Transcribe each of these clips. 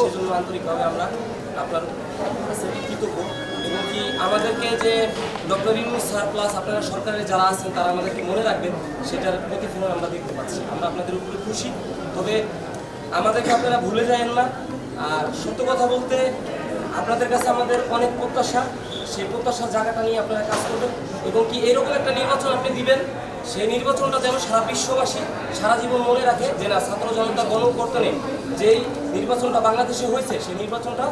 সেজন্য আন্তরিকভাবে আমরা আপনার কাছে কৃতজ্ঞ এবং কি আমাদেরকে যে ডক্টর ইউনূস স্যার প্লাস আপনারা সরকারের যারা আছেন তারা আমাদেরকে মনে রাখবেন সেটার প্রতিফলন আমরা দেখতে পাচ্ছি। আমরা আপনাদের উপরে খুশি, তবে আমাদেরকে আপনারা ভুলে যাবেন না। আর সত্য কথা বলতে আপনাদের কাছে আমাদের অনেক প্রত্যাশা, সেই প্রত্যাশার জায়গাটা নিয়ে আপনারা কাজ করবেন এবং কি এরকম একটা নির্বাচন আপনি দিবেন, সেই নির্বাচনটা যেন সারা বিশ্ববাসী সারা জীবন মনে রাখে যে না, ছাত্র জনতা গণপরিবর্তনে যেই নির্বাচনটা বাংলাদেশে হয়েছে সেই নির্বাচনটা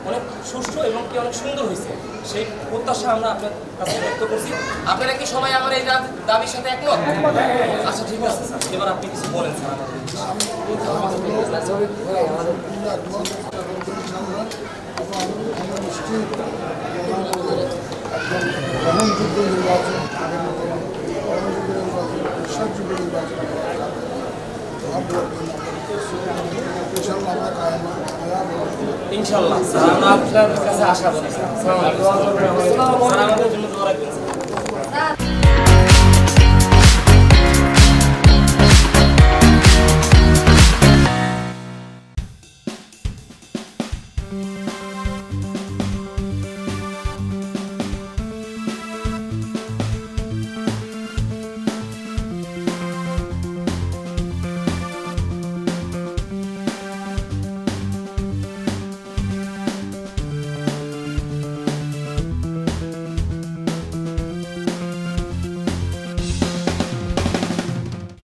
অনেক সুষ্ঠু এবং কি অনেক সুন্দর হয়েছে, সেই প্রত্যাশা আমরা আপনার কাছে ব্যক্ত করছি। আপনারা কি সবাই আমার এই দাবির সাথে একমত? আচ্ছা ঠিক আছে স্যার, এবার আপনি কিছু বলেন স্যার। গ্রহণযোগ্য নির্বাচন, বিশ্বাসযোগ্য নির্বাচন ইনশাল্লাহ স্যার, আমরা আপনার কাছে আশা করি স্যার। আমাদের জন্য দোয়া রাখবেন।